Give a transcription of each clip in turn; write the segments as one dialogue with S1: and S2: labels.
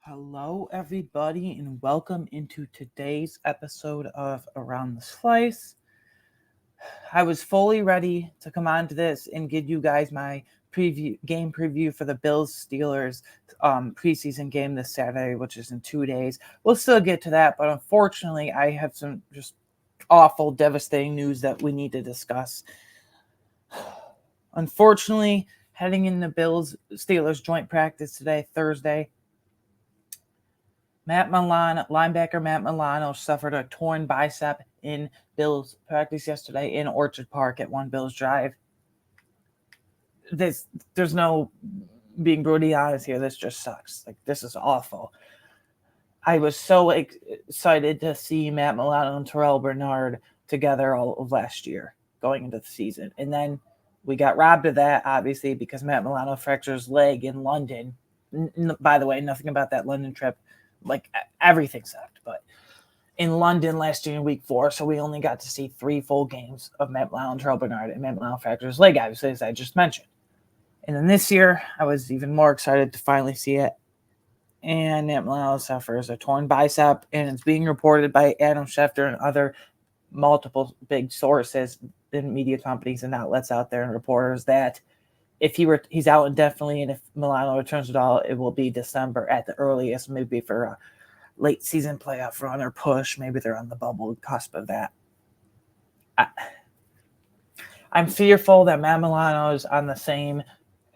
S1: Hello, everybody, and welcome into today's episode of Around the Slice. I was fully ready to come on to this and give you guys my game preview for the Bills Steelers preseason game this Saturday, which is in 2 days. We'll still get to that, but unfortunately, I have some just awful, devastating news that we need to discuss. Unfortunately, heading into Bills Steelers joint practice today, Thursday, linebacker Matt Milano suffered a torn bicep in Bills practice yesterday in Orchard Park at One Bills Drive. There's no being brutally honest here. This just sucks. This is awful. I was so excited to see Matt Milano and Terrell Bernard together all of last year going into the season. And then we got robbed of that, obviously, because Matt Milano fractured his leg in London. By the way, nothing about that London trip. Everything sucked, but in London last year in week 4, so we only got to see 3 full games of Matt Milano and Terrell Bernard, and Matt Milano fractured his leg, obviously, as I just mentioned. And then this year, I was even more excited to finally see it. And Matt Milano suffers a torn bicep, and it's being reported by Adam Schefter and other multiple big sources in media companies and outlets out there and reporters that if he's out indefinitely, and if Milano returns at all, it will be December at the earliest, maybe for a late season playoff run or push. Maybe they're on the bubble cusp of that. I'm fearful that Matt Milano is on the same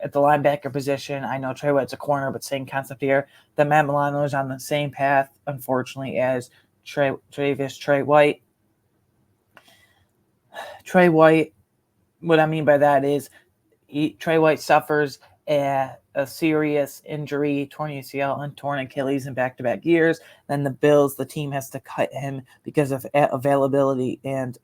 S1: at the linebacker position. I know Trey White's a corner, but same concept here. That Matt Milano is on the same path, unfortunately, as Trey White. Trey White, what I mean by that is Trey White suffers a serious injury, torn ACL and torn Achilles in back-to-back years. Then the team has to cut him because of availability and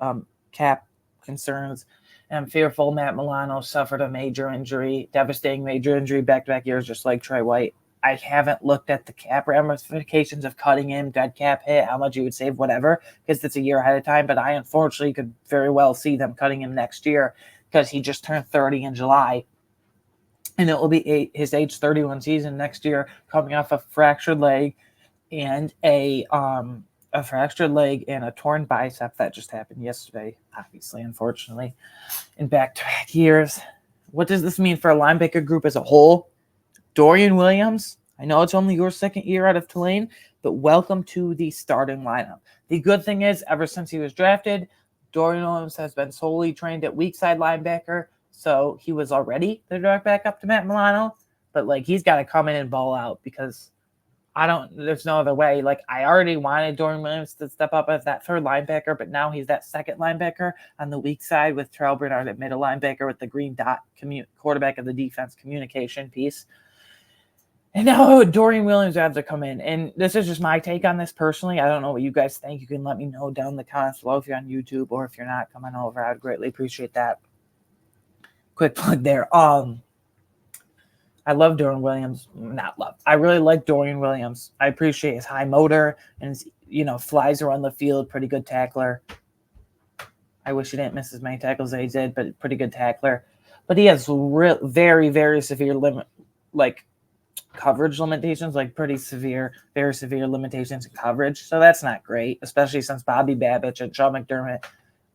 S1: cap concerns. And I'm fearful Matt Milano suffered a major injury, devastating major injury, back-to-back years, just like Trey White. I haven't looked at the cap ramifications of cutting him, dead cap hit, how much he would save, whatever, because it's a year ahead of time. But I unfortunately could very well see them cutting him next year, because he just turned 30 in July, and it will be his age 31 season next year, coming off a fractured leg and a torn bicep that just happened yesterday, obviously, unfortunately, in back-to-back years. What does this mean for a linebacker group as a whole? Dorian Williams, I know it's only your second year out of Tulane, but welcome to the starting lineup. The good thing is, ever since he was drafted, Dorian Williams has been solely trained at weak side linebacker, so he was already the direct backup to Matt Milano. But he's got to come in and ball out, because there's no other way. I already wanted Dorian Williams to step up as that third linebacker, but now he's that second linebacker on the weak side with Terrell Bernard at middle linebacker with the green dot quarterback of the defense communication piece. And now Dorian Williams has to come in. And this is just my take on this personally. I don't know what you guys think. You can let me know down in the comments below if you're on YouTube, or if you're not, come on over. I'd greatly appreciate that. Quick plug there. I love Dorian Williams. I really like Dorian Williams. I appreciate his high motor and his, flies around the field. Pretty good tackler. I wish he didn't miss as many tackles as he did, but pretty good tackler. But he has very, very severe coverage limitations, pretty severe, very severe limitations in coverage. So that's not great, especially since Bobby Babich and Sean McDermott,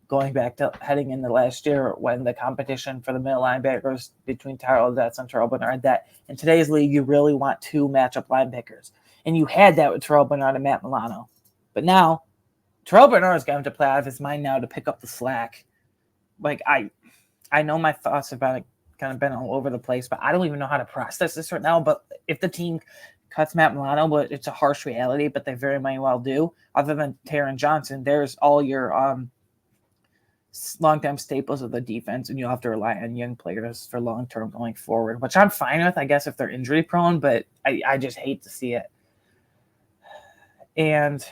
S1: going back to heading into last year, when the competition for the middle linebackers between Tyrell Dets and Terrell Bernard, that in today's league, you really want 2 matchup linebackers. And you had that with Terrell Bernard and Matt Milano. But now, Terrell Bernard is going to have to play out of his mind now to pick up the slack. I know my thoughts about it kind of been all over the place, but I don't even know how to process this right now. But if the team cuts Matt Milano, but it's a harsh reality, but they very might well do. Other than Taron Johnson, there's all your long-time staples of the defense, and you'll have to rely on young players for long-term going forward, which I'm fine with, I guess, if they're injury-prone, but I just hate to see it. And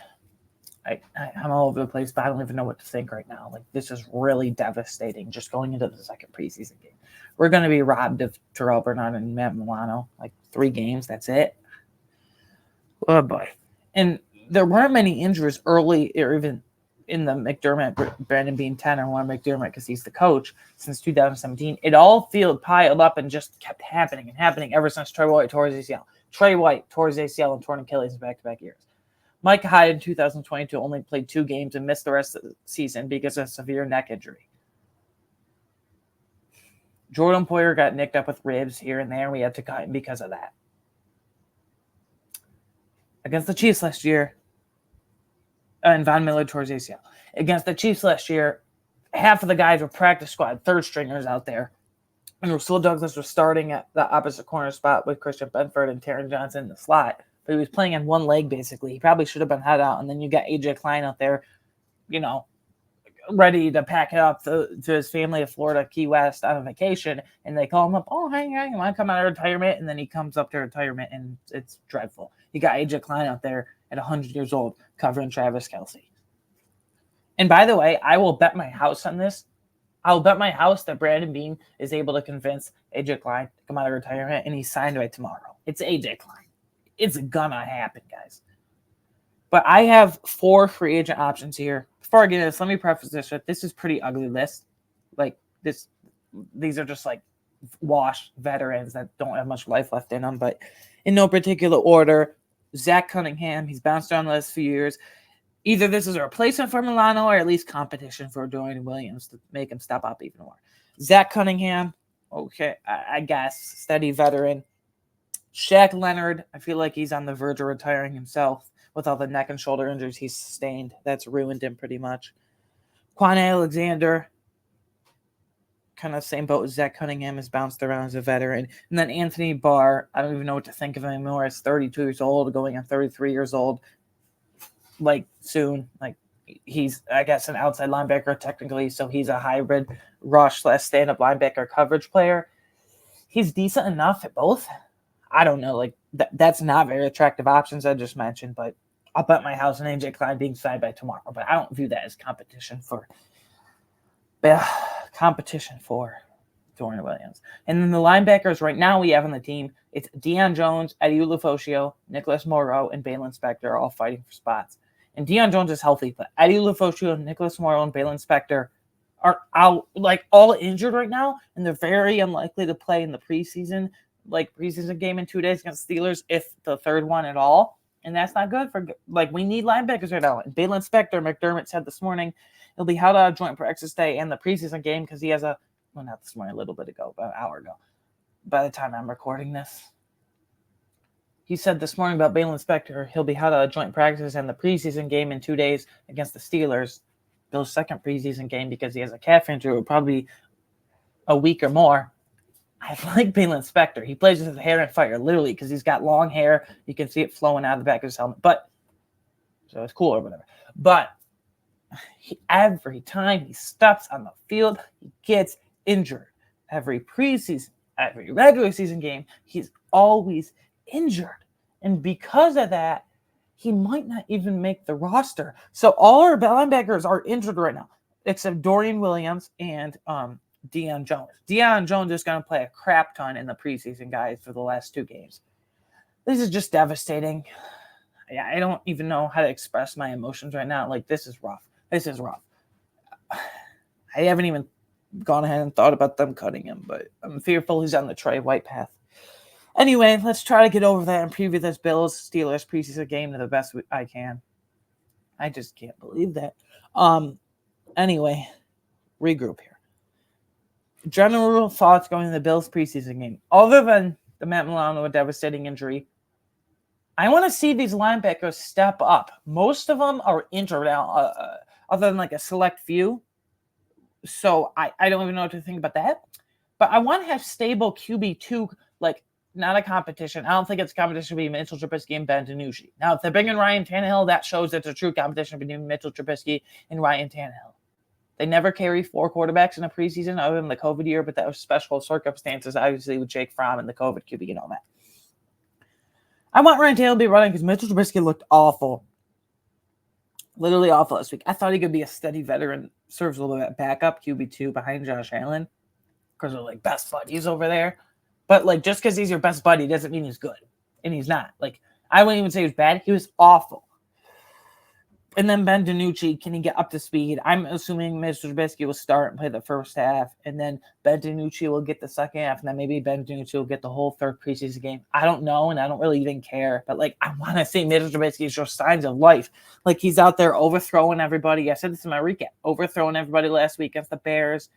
S1: I'm all over the place, but I don't even know what to think right now. This is really devastating, just going into the second preseason game. We're going to be robbed of Terrell Bernard and Matt Milano, 3 games, that's it. Oh, boy. And there weren't many injuries early, or even in the McDermott, Brandon Beane tenure, one McDermott, because he's the coach, since 2017. It all piled up and just kept happening ever since Trey White tore his ACL. Trey White tore his ACL and torn Achilles in back-to-back years. Mike Hyde in 2022 only played 2 games and missed the rest of the season because of a severe neck injury. Jordan Poyer got nicked up with ribs here and there, and we had to cut him because of that. Against the Chiefs last year, and Von Miller tore his ACL. Against the Chiefs last year, half of the guys were practice squad, third stringers out there. And Rasul Douglas was starting at the opposite corner spot with Christian Benford and Taron Johnson in the slot. But he was playing on one leg, basically. He probably should have been head out. And then you got A.J. Klein out there, ready to pack it up to his family of Florida, Key West, on a vacation. And they call him up, oh, hey, you want to come out of retirement? And then he comes up to retirement, and it's dreadful. You got A.J. Klein out there at 100 years old covering Travis Kelce. And by the way, I will bet my house on this. I'll bet my house that Brandon Beane is able to convince A.J. Klein to come out of retirement, and he's signed by tomorrow. It's A.J. Klein. It's gonna happen, guys. But I have 4 free agent options here. Before I get into this, let me preface this with this is pretty ugly list. Like these are just like washed veterans that don't have much life left in them. But in no particular order, Zach Cunningham, he's bounced around the last few years. Either this is a replacement for Milano or at least competition for Dorian Williams to make him step up even more. Zach Cunningham, okay, I guess, steady veteran. Shaq Leonard, I feel like he's on the verge of retiring himself with all the neck and shoulder injuries he's sustained. That's ruined him pretty much. Quan Alexander, kind of same boat as Zach Cunningham, has bounced around as a veteran. And then Anthony Barr, I don't even know what to think of him anymore. He's 32 years old, going on 33 years old. Like soon, like he's, I guess, an outside linebacker technically, so he's a hybrid rush / stand-up linebacker coverage player. He's decent enough at both. I don't know, like that's not very attractive options I just mentioned, but I'll bet my house on A.J. Klein being signed by tomorrow. But I don't view that as competition for Dorian Williams. And then the linebackers right now we have on the team, it's Deion Jones, Eddie Ulofoshio, Nicholas Morrow, and Balin Spector are all fighting for spots. And Deion Jones is healthy, but Eddie Ulofoshio, Nicholas Morrow, and Balin Spector are out, like all injured right now, and they're very unlikely to play in the preseason game in 2 days against the Steelers, if the third one at all. And that's not good for, we need linebackers right now. And Balin Spector, McDermott said this morning, he'll be held out of joint practice day and the preseason game because he has not this morning, a little bit ago, about an hour ago, by the time I'm recording this. He said this morning about Balin Spector, he'll be held out of joint practice and the preseason game in 2 days against the Steelers, Bill's second preseason game, because he has a calf injury. It will probably be a week or more. I like Balin Spector. He plays with his hair on fire, literally, because he's got long hair. You can see it flowing out of the back of his helmet. So it's cool or whatever. But every time he steps on the field, he gets injured. Every preseason, every regular season game, he's always injured. And because of that, he might not even make the roster. So all our linebackers are injured right now, except Dorian Williams and Deion Jones. Deion Jones is going to play a crap ton in the preseason, guys, for the last 2 games. This is just devastating. I don't even know how to express my emotions right now. This is rough. I haven't even gone ahead and thought about them cutting him, but I'm fearful he's on the Trey White path. Anyway, let's try to get over that and preview this Bills-Steelers preseason game to the best I can. I just can't believe that. Anyway, regroup here. General thoughts going to the Bills preseason game. Other than the Matt Milano, a devastating injury, I want to see these linebackers step up. Most of them are injured now, other than a select few. So I don't even know what to think about that. But I want to have stable QB2, not a competition. I don't think it's competition between Mitchell Trubisky and Ben DiNucci. Now, if they bring in Ryan Tannehill, that shows it's a true competition between Mitchell Trubisky and Ryan Tannehill. They never carry 4 quarterbacks in a preseason other than the COVID year, but that was special circumstances, obviously, with Jake Fromm and the COVID QB and all that. I want Ryan Tannehill to be running because Mitchell Trubisky looked awful. Literally awful last week. I thought he could be a steady veteran, serves a little bit of backup, QB2 behind Josh Allen, because they're best buddies over there. But just because he's your best buddy doesn't mean he's good. And he's not. I wouldn't even say he was bad. He was awful. And then Ben DiNucci, can he get up to speed? I'm assuming Mr. Trubisky will start and play the first half, and then Ben DiNucci will get the second half, and then maybe Ben DiNucci will get the whole third preseason game. I don't know, and I don't really even care. But, like, I want to see Mr. Trubisky show signs of life. Like, he's out there overthrowing everybody. I said this in my recap. Overthrowing everybody last week against the Bears.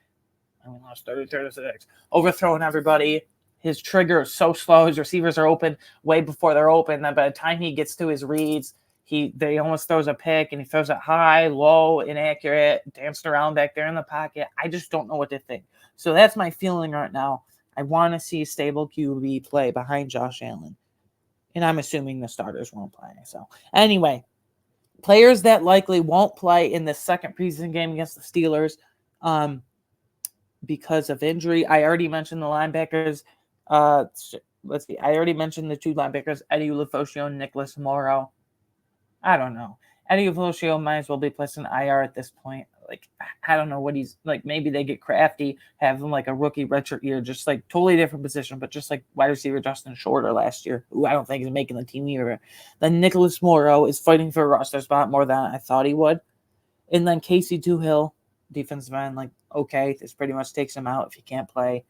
S1: I mean, lost 30-36. Overthrowing everybody. His trigger is so slow. His receivers are open way before they're open. Then by the time he gets to his reads, they almost throws a pick, and he throws it high, low, inaccurate, dancing around back there in the pocket. I just don't know what to think. So that's my feeling right now. I want to see stable QB play behind Josh Allen. And I'm assuming the starters won't play. So anyway, players that likely won't play in the second preseason game against the Steelers because of injury. I already mentioned the linebackers. Let's see. I already mentioned the two linebackers, Eddie Ulofoshio and Nicholas Morrow. I don't know. Eddie Ulofoshio might as well be placed in IR at this point. Like, I don't know what he's like. Maybe they get crafty, have him like a rookie redshirt year, just like totally different position, but just like wide receiver Justin Shorter last year, who I don't think is making the team either. Then Nicholas Morrow is fighting for a roster spot more than I thought he would. And then Casey Tuhill, defensive end, like, okay, this pretty much takes him out if he can't play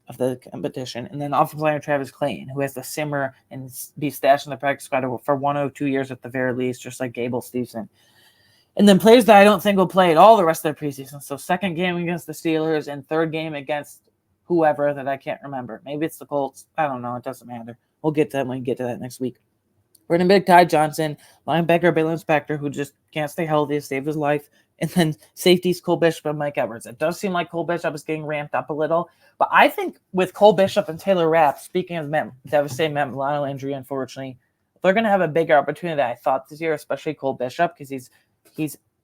S1: of the competition. And then offensive lineman Travis Clayton, who has to simmer and be stashed in the practice squad for 1 or 2 years at the very least, just like Gable Steveson. And then players that I don't think will play at all the rest of the preseason. So second game against the Steelers and third game against whoever that I can't remember. Maybe it's the Colts. I don't know. It doesn't matter. We'll get to that when we get to that next week. Running back Ty Johnson, linebacker Bill Inspector, who just can't stay healthy to save his life. And then safeties Cole Bishop and Mike Edwards. It does seem like Cole Bishop is getting ramped up a little. But I think with Cole Bishop and Taylor Rapp, speaking of devastating Matt Milano injury, unfortunately, they're going to have a bigger opportunity than I thought this year, especially Cole Bishop, because he's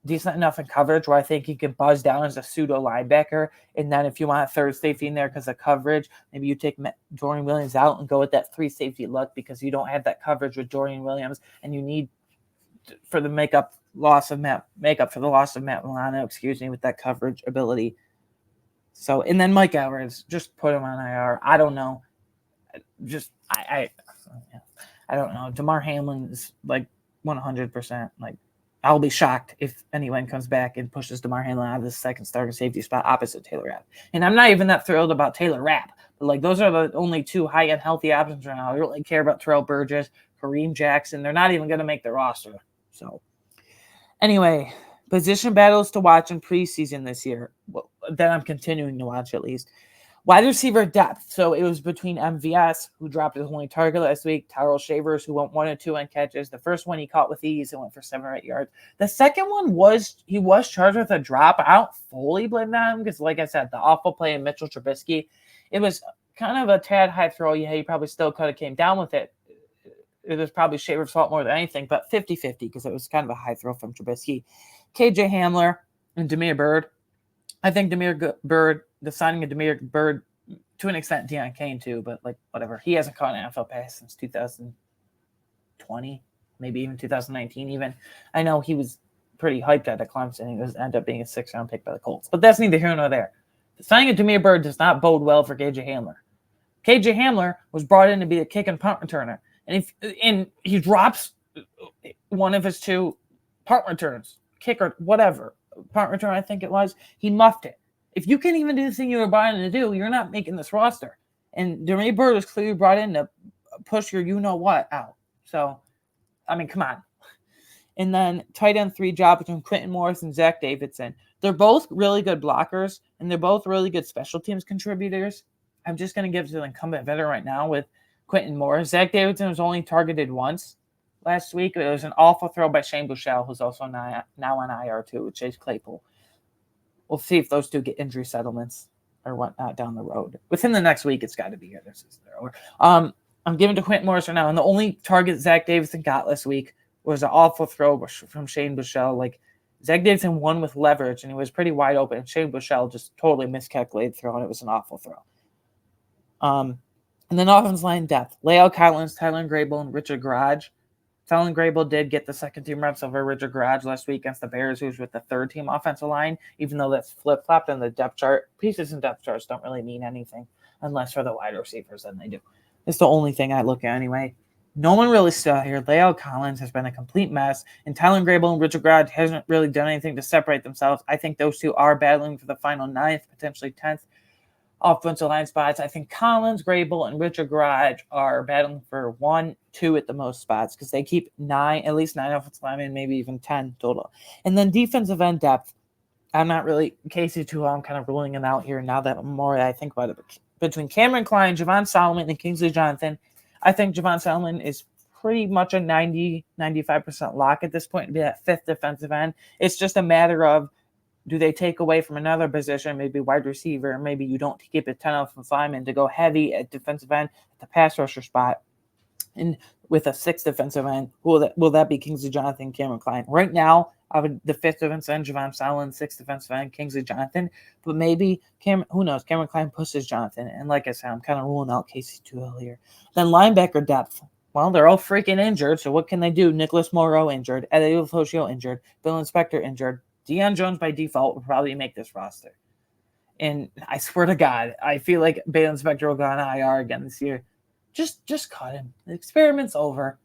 S1: decent enough in coverage where I think he can buzz down as a pseudo linebacker. And then if you want a third safety in there because of coverage, maybe you take Dorian Williams out and go with that 3 safety look because you don't have that coverage with Dorian Williams, and you need for the makeup for the loss of Matt Milano, with that coverage ability. So, and then Mike Edwards, just put him on IR. I don't know. I don't know. Damar Hamlin is like 100%. Like, I'll be shocked if anyone comes back and pushes Damar Hamlin out of the second starting safety spot opposite Taylor Rapp. And I'm not even that thrilled about Taylor Rapp. But, like, those are the only 2 high-end healthy options right now. I don't really care about Terrell Burgess, Kareem Jackson. They're not even going to make the roster. So, anyway, position battles to watch in preseason this year. Well, that I'm continuing to watch at least. Wide receiver depth. So it was between MVS, who dropped his only target last week, Tyrell Shavers, who went 1 and 2 on catches. The first one he caught with ease and went for 7 or 8 yards. The second one he was charged with a drop. I don't fully blame that because, like I said, the awful play in Mitchell Trubisky, it was kind of a tad high throw. Yeah, he probably still could have came down with it. It was probably Shavers' fault more than anything, but 50-50 because it was kind of a high throw from Trubisky. KJ Hamler and Damiere Byrd. I think the signing of Damiere Byrd, to an extent, Deion Kane too, but like whatever. He hasn't caught an NFL pass since 2020, maybe even 2019 even. I know he was pretty hyped at Clemson. He ended up being a 6th-round pick by the Colts, but that's neither here nor there. The signing of Damiere Byrd does not bode well for KJ Hamler. KJ Hamler was brought in to be a kick and punt returner, and he drops one of his 2 punt returns, kick or whatever. Punt return, I think it was. He muffed it. If you can't even do the thing you were brought in to do, you're not making this roster. And Damiere Byrd was clearly brought in to push your you-know-what out. So, I mean, come on. And then tight end 3 job between Quentin Morris and Zach Davidson. They're both really good blockers, and they're both really good special teams contributors. I'm just going to give it to the incumbent veteran right now with Quentin Morris. Zach Davidson was only targeted once last week. It was an awful throw by Shane Buechele, who's also now on IR too, with Chase Claypool. We'll see if those 2 get injury settlements or whatnot down the road. Within the next week, it's got to be here. I'm giving to Quentin Morris right now, and the only target Zach Davidson got last week was an awful throw from Shane Buechele. Like, Zach Davidson won with leverage, and he was pretty wide open, and Shane Buechele just totally miscalculated throw, and it was an awful throw. And then offensive line depth. La'el Collins, Tyler Grable, and Richard Garage. Tyler Grable did get the second-team reps over Richard Garage last week against the Bears, who's with the third-team offensive line, even though that's flip-flopped in the depth chart. Pieces and depth charts don't really mean anything unless for the wide receivers, then they do. It's the only thing I look at anyway. No one really stood out here. Leo Collins has been a complete mess, and Tyler Grable and Richard Grad hasn't really done anything to separate themselves. I think those two are battling for the final 9th, potentially 10th offensive line spots. I think Collins, Grable, and Richard Garage are battling for 1, 2 at the most spots because they keep at least 9 offensive linemen, maybe even 10 total. And then defensive end depth. I'm not really Casey too. I'm kind of ruling him out here now that more I think about it. Between Cameron Klein, Javon Solomon, and Kingsley Jonathan, I think Javon Solomon is pretty much a 90-95% lock at this point to be that 5th defensive end. It's just a matter of, do they take away from another position, maybe wide receiver, maybe you don't keep a 10 offensive lineman to go heavy at defensive end at the pass rusher spot, and with a 6th defensive end, will that be Kingsley Jonathan, Cameron Klein? Right now, I would the 5th defensive end, Javon Solomon, 6th defensive end, Kingsley Jonathan, but maybe who knows? Cameron Klein pushes Jonathan, and like I said, I'm kind of ruling out Casey too earlier. Then linebacker depth. Well, they're all freaking injured, so what can they do? Nicholas Morrow injured, Eddie Lafosio injured, Bill Inspector injured. Deion Jones by default will probably make this roster. And I swear to God, I feel like Bill Inspector will go on IR again this year. Just cut him. The experiment's over.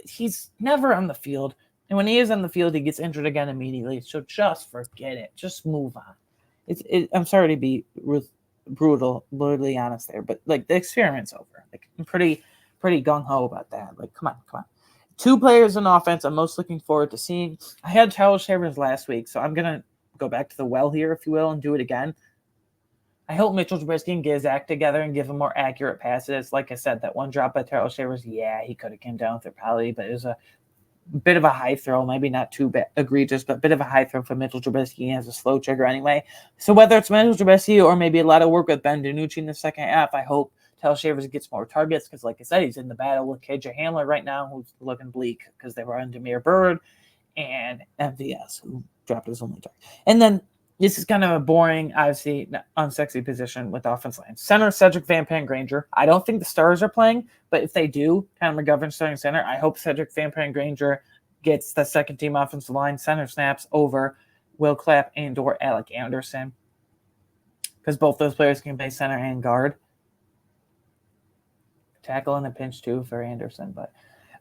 S1: He's never on the field. And when he is on the field, he gets injured again immediately. So just forget it. Just move on. I'm sorry to be brutally honest there, but like the experiment's over. Like I'm pretty gung-ho about that. Like, come on. 2 players in offense I'm most looking forward to seeing. I had Tyler Shavers last week, so I'm going to go back to the well here, if you will, and do it again. I hope Mitchell Trubisky can get his act together and give him more accurate passes. Like I said, that one drop by Tyler Shavers, he could have came down with it probably, but it was a bit of a high throw, maybe not too egregious, but a bit of a high throw for Mitchell Trubisky. He has a slow trigger anyway. So whether it's Mitchell Trubisky or maybe a lot of work with Ben DiNucci in the second half, I hope Tyler Shavers gets more targets because, like I said, he's in the battle with KJ Hamler right now, who's looking bleak because they were on Demir Bird and MVS, who dropped his only target. And then this is kind of a boring, obviously, unsexy position with offense line. Center, Cedric Van Granger. I don't think the Stars are playing, but if they do, Connor McGovern starting center, I hope Cedric Van Granger gets the second-team offensive line center snaps over Will Clapp and or Alec Anderson because both those players can play center and guard. Tackle in a pinch, too, for Anderson,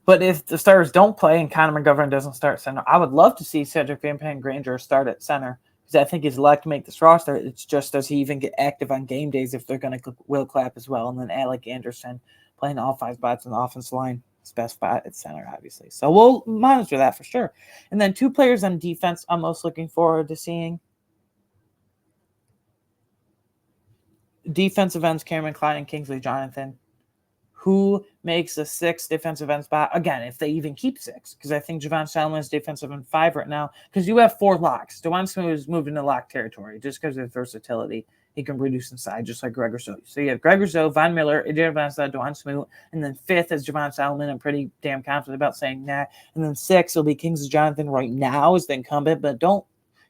S1: But if the Stars don't play and Connor McGovern doesn't start center, I would love to see Cedric Van Granger start at center because I think he's lucky to make this roster. It's just, does he even get active on game days if they're going to Will Clapp as well? And then Alec Anderson playing all 5 spots in the offensive line. His best spot at center, obviously. So we'll monitor that for sure. And then 2 players on defense I'm most looking forward to seeing. Defensive ends Cameron Klein and Kingsley Jonathan. Who makes the 6th defensive end spot? Again, if they even keep 6, because I think Javon Solomon is defensive end 5 right now, because you have 4 locks. DeJuan Smith is moved into lock territory just because of his versatility. He can reduce inside just like Greg Rousseau. So you have Greg Rousseau, Von Miller, Adrian Vanstad, DeJuan Smith, and then 5th is Javon Solomon. I'm pretty damn confident about saying that. And then 6 will be Kingsley Jonathan right now as the incumbent, but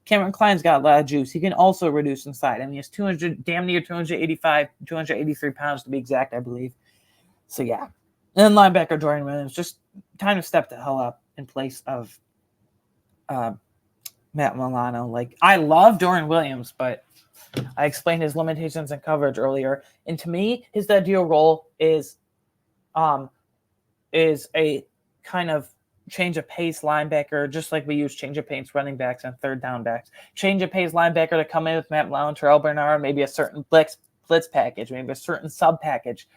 S1: Cameron Klein's got a lot of juice. He can also reduce inside. I mean, he's damn near 283 pounds to be exact, I believe. So, yeah. And then linebacker Dorian Williams, just time to step the hell up in place of Matt Milano. Like, I love Dorian Williams, but I explained his limitations in coverage earlier. And to me, his ideal role is a kind of change of pace linebacker, just like we use change of pace running backs and third down backs. Change of pace linebacker to come in with Matt Milano, Terrell Bernard, maybe a certain blitz package, maybe a certain sub package.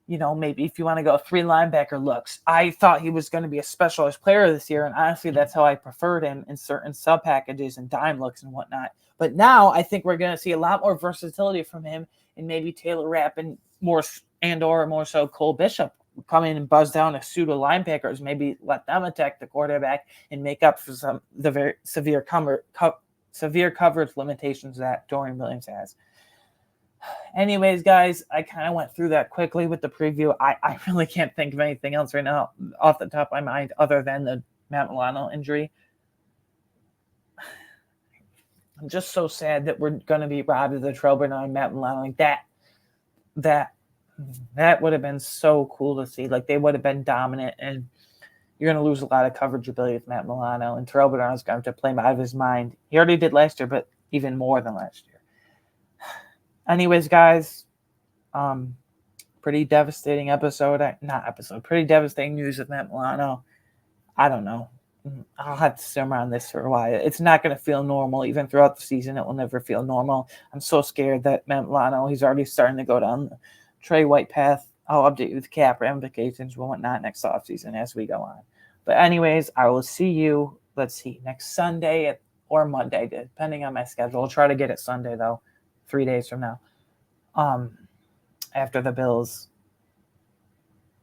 S1: You know, maybe if you want to go 3 linebacker looks. I thought he was going to be a specialized player this year, and honestly, that's how I preferred him in certain sub packages and dime looks and whatnot. But now I think we're going to see a lot more versatility from him, and maybe Taylor Rapp and more so Cole Bishop come in and buzz down a pseudo linebackers, maybe let them attack the quarterback and make up for the very severe coverage limitations that Dorian Williams has. Anyways, guys, I kind of went through that quickly with the preview. I really can't think of anything else right now off the top of my mind other than the Matt Milano injury. I'm just so sad that we're going to be robbed of the Terrell Bernard and Matt Milano. Like that would have been so cool to see. Like, they would have been dominant, and you're going to lose a lot of coverage ability with Matt Milano, and Terrell Bernard's going to have to play him out of his mind. He already did last year, but even more than last year. Anyways, guys, Pretty devastating pretty devastating news with Matt Milano. I don't know. I'll have to simmer on this for a while. It's not going to feel normal. Even throughout the season, it will never feel normal. I'm so scared that Matt Milano, he's already starting to go down the Trey White path. I'll update you with cap ramifications and whatnot next offseason as we go on. But anyways, I will see you, next Sunday or Monday, depending on my schedule. I'll try to get it Sunday, though, 3 days from now. After the Bills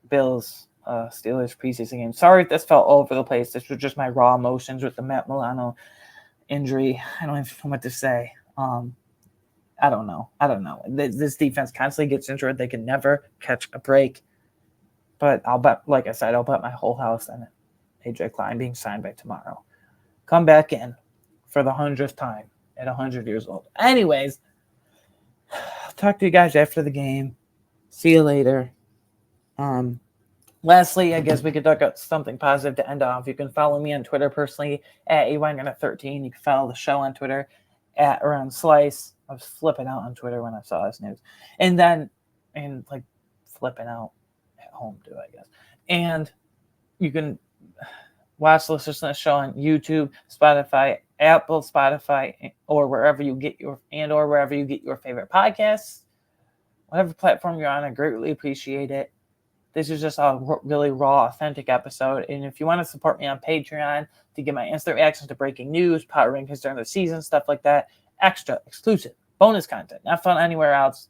S1: Steelers preseason game. Sorry if this felt all over the place. This was just my raw emotions with the Matt Milano injury. I don't even know what to say. I don't know. This defense constantly gets injured. They can never catch a break. But I'll bet my whole house on it. AJ Klein being signed by tomorrow. Come back in for the 100th time at 100 years old. Anyways, I'll talk to you guys after the game. See you later. Lastly, I guess we could talk about something positive to end off. You can follow me on Twitter personally at AWagner13. You can follow the show on Twitter at Around Slice. I was flipping out on Twitter when I saw this news. And flipping out at home too, I guess. And you can listen to the show on YouTube, Spotify, Apple, Spotify, or wherever you get your favorite podcasts. Whatever platform you're on, I greatly appreciate it. This is just a really raw, authentic episode. And if you want to support me on Patreon to get my instant reactions to breaking news, power rankings during the season, stuff like that, extra, exclusive, bonus content, not found anywhere else,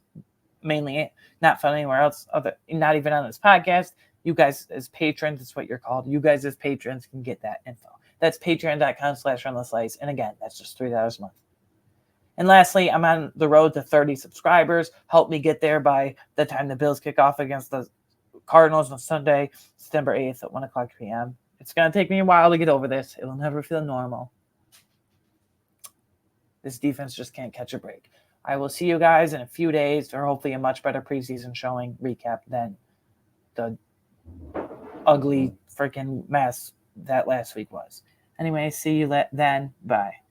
S1: mainly not found anywhere else, not even on this podcast. You guys as patrons, that's what you're called. You guys as patrons can get that info. That's patreon.com/runtheslice. And again, that's just $3 a month. And lastly, I'm on the road to 30 subscribers. Help me get there by the time the Bills kick off against the Cardinals on Sunday, September 8th at 1 o'clock p.m. It's going to take me a while to get over this. It'll never feel normal. This defense just can't catch a break. I will see you guys in a few days, or hopefully a much better preseason showing recap than the ugly freaking mess that last week was. Anyway, see you then. Bye.